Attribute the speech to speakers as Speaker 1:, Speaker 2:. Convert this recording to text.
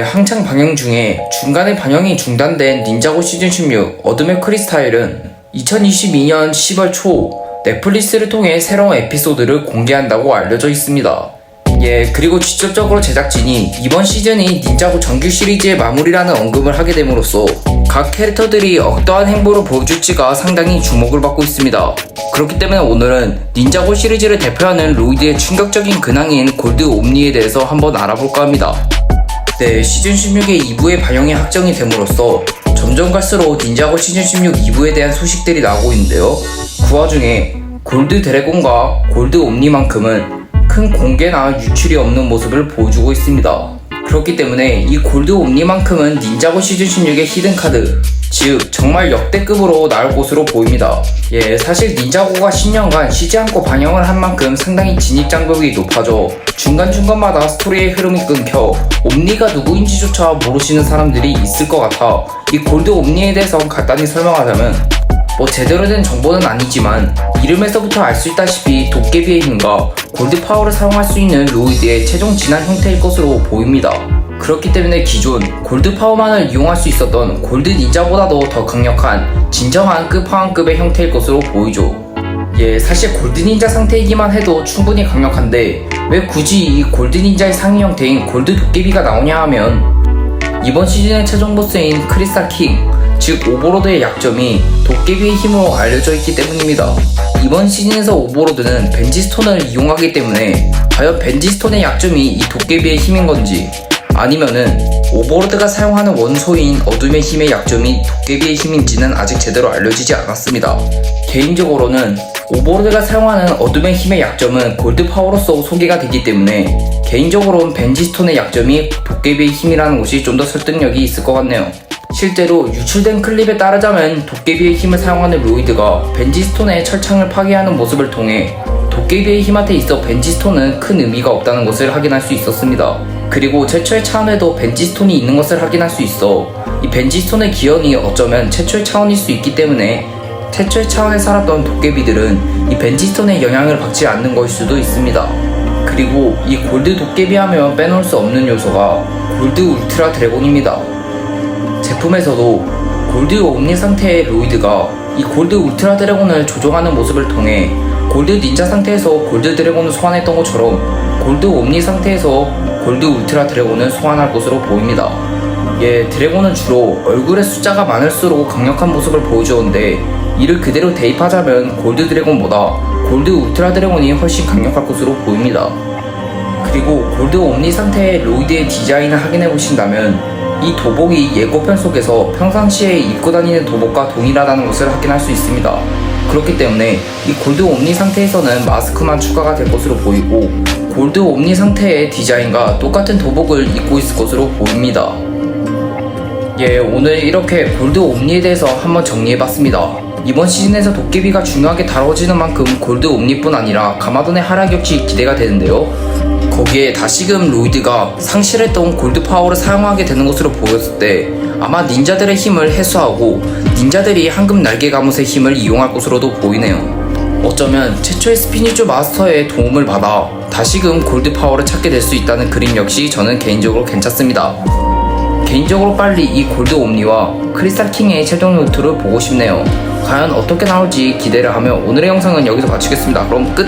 Speaker 1: 한창 방영 중에 중간에 방영이 중단된 닌자고 시즌 16 어둠의 크리스탈은 2022년 10월 초 넷플릭스를 통해 새로운 에피소드를 공개한다고 알려져 있습니다. 그리고 직접적으로 제작진이 이번 시즌이 닌자고 정규 시리즈의 마무리라는 언급을 하게 됨으로써 각 캐릭터들이 어떠한 행보를 보여줄지가 상당히 주목을 받고 있습니다. 그렇기 때문에 오늘은 닌자고 시리즈를 대표하는 로이드의 충격적인 근황인 골드 옴니에 대해서 한번 알아볼까 합니다. 시즌 16의 2부의 반영이 확정이 됨으로써 점점 갈수록 닌자고 시즌 16 2부에 대한 소식들이 나오고 있는데요. 그 와중에 골드 드래곤과 골드 옴니만큼은 큰 공개나 유출이 없는 모습을 보여주고 있습니다. 그렇기 때문에 이 골드 옴니만큼은 닌자고 시즌 16의 히든카드, 즉 정말 역대급으로 나올 것으로 보입니다. 사실 닌자고가 10년간 쉬지 않고 반영을 한 만큼 상당히 진입장벽이 높아져 중간중간마다 스토리의 흐름이 끊겨 옴니가 누구인지조차 모르시는 사람들이 있을 것 같아 이 골드 옴니에 대해서 간단히 설명하자면 제대로 된 정보는 아니지만 이름에서부터 알 수 있다시피 도깨비의 힘과 골드 파워를 사용할 수 있는 로이드의 최종 진화 형태일 것으로 보입니다. 그렇기 때문에 기존 골드 파워만을 이용할 수 있었던 골드 닌자보다도 더 강력한 진정한 끝판왕급의 형태일 것으로 보이죠. 사실 골드 닌자 상태이기만 해도 충분히 강력한데 왜 굳이 이 골드 닌자의 상위 형태인 골드 도깨비가 나오냐 하면 이번 시즌의 최종 보스인 크리스탈 킹, 즉 오버로드의 약점이 도깨비의 힘으로 알려져 있기 때문입니다. 이번 시즌에서 오버로드는 벤지스톤을 이용하기 때문에 과연 벤지스톤의 약점이 이 도깨비의 힘인 건지 아니면은 오버로드가 사용하는 원소인 어둠의 힘의 약점이 도깨비의 힘인지는 아직 제대로 알려지지 않았습니다. 개인적으로는 오버로드가 사용하는 어둠의 힘의 약점은 골드 파워로서 소개가 되기 때문에 개인적으로는 벤지스톤의 약점이 도깨비의 힘이라는 것이 좀 더 설득력이 있을 것 같네요. 실제로 유출된 클립에 따르자면 도깨비의 힘을 사용하는 로이드가 벤지스톤의 철창을 파괴하는 모습을 통해 도깨비의 힘한테 있어 벤지스톤은 큰 의미가 없다는 것을 확인할 수 있었습니다. 그리고 최초의 차원에도 벤지스톤이 있는 것을 확인할 수 있어 이 벤지스톤의 기원이 어쩌면 최초의 차원일 수 있기 때문에 최초의 차원에 살았던 도깨비들은 이 벤지스톤의 영향을 받지 않는 것일 수도 있습니다. 그리고 이 골드 도깨비 하면 빼놓을 수 없는 요소가 골드 울트라 드래곤입니다. 제품에서도 골드 옴니 상태의 로이드가 이 골드 울트라 드래곤을 조종하는 모습을 통해 골드 닌자 상태에서 골드 드래곤을 소환했던 것처럼 골드 옴니 상태에서 골드 울트라 드래곤을 소환할 것으로 보입니다. 드래곤은 주로 얼굴의 숫자가 많을수록 강력한 모습을 보여주었는데 이를 그대로 대입하자면 골드 드래곤보다 골드 울트라 드래곤이 훨씬 강력할 것으로 보입니다. 그리고 골드 옴니 상태의 로이드의 디자인을 확인해 보신다면 이 도복이 예고편 속에서 평상시에 입고 다니는 도복과 동일하다는 것을 확인할 수 있습니다. 그렇기 때문에 이 골드 옴니 상태에서는 마스크만 추가가 될 것으로 보이고 골드 옴니 상태의 디자인과 똑같은 도복을 입고 있을 것으로 보입니다. 오늘 이렇게 골드 옴니에 대해서 한번 정리해봤습니다. 이번 시즌에서 도깨비가 중요하게 다뤄지는 만큼 골드 옴니뿐 아니라 가마돈의 하락 역시 기대가 되는데요. 거기에 다시금 로이드가 상실했던 골드 파워를 사용하게 되는 것으로 보였을 때 아마 닌자들의 힘을 해소하고 닌자들이 황금 날개 가뭇의 힘을 이용할 것으로도 보이네요. 어쩌면 최초의 스피니쭈 마스터의 도움을 받아 다시금 골드 파워를 찾게 될 수 있다는 그림 역시 저는 개인적으로 괜찮습니다. 개인적으로 빨리 이 골드 옴니와 크리스탈 킹의 최종 루트를 보고 싶네요. 과연 어떻게 나올지 기대를 하며 오늘의 영상은 여기서 마치겠습니다. 그럼 끝!